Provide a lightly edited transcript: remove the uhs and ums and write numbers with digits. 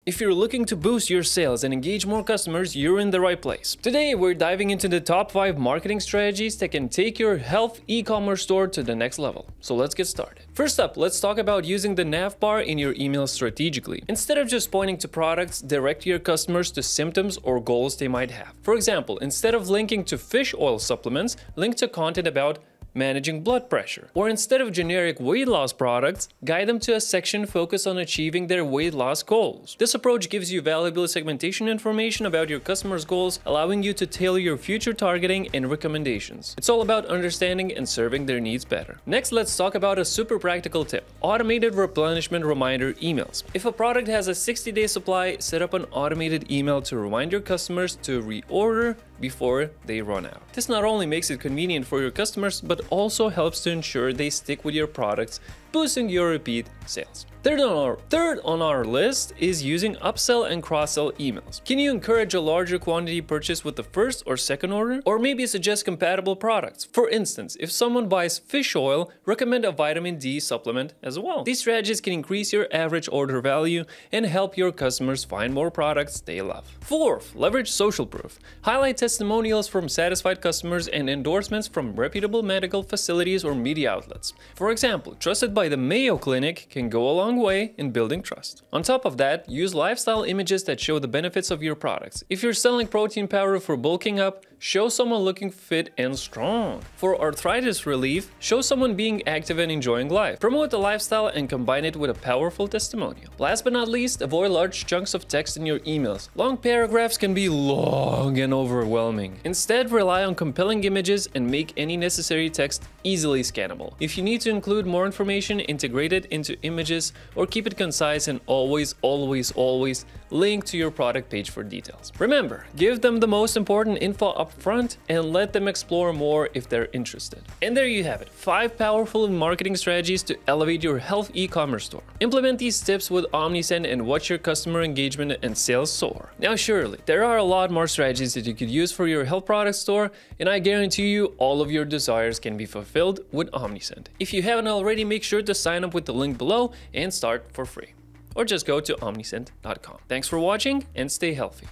If you're looking to boost your sales and engage more customers, you're in the right place. Today, we're diving into the top 5 marketing strategies that can take your health e-commerce store to the next level. So let's get started. First up, let's talk about using the nav bar in your email strategically. Instead of just pointing to products, direct your customers to symptoms or goals they might have. For example, instead of linking to fish oil supplements, link to content about managing blood pressure. Or instead of generic weight loss products, guide them to a section focused on achieving their weight loss goals. This approach gives you valuable segmentation information about your customers' goals, allowing you to tailor your future targeting and recommendations. It's all about understanding and serving their needs better. Next, let's talk about a super practical tip: automated replenishment reminder emails. If a product has a 60-day supply, set up an automated email to remind your customers to reorder before they run out. This not only makes it convenient for your customers, but also helps to ensure they stick with your products, boosting your repeat sales. Third on our list is using upsell and cross-sell emails. Can you encourage a larger quantity purchase with the first or second order? Or maybe suggest compatible products. For instance, if someone buys fish oil, recommend a vitamin D supplement as well. These strategies can increase your average order value and help your customers find more products they love. Fourth, leverage social proof. Highlight testimonials from satisfied customers and endorsements from reputable medical facilities or media outlets. For example, trusted by the Mayo Clinic can go a long way in building trust. On top of that, use lifestyle images that show the benefits of your products. If you're selling protein powder for bulking up, show someone looking fit and strong. For arthritis relief, show someone being active and enjoying life. Promote the lifestyle and combine it with a powerful testimonial. Last but not least, avoid large chunks of text in your emails. Long paragraphs can be long and overwhelming. Instead, rely on compelling images and make any necessary text easily scannable. If you need to include more information, integrate it into images or keep it concise, and always link to your product page for details. Remember, give them the most important info up front and let them explore more if they're interested. And there you have it, 5 powerful marketing strategies to elevate your health e-commerce store. Implement these tips with Omnisend and watch your customer engagement and sales soar. Now surely, there are a lot more strategies that you could use for your health product store, and I guarantee you all of your desires can be fulfilled with Omnisend. If you haven't already, make sure to sign up with the link below and start for free. Or just go to omnisend.com. Thanks for watching and stay healthy.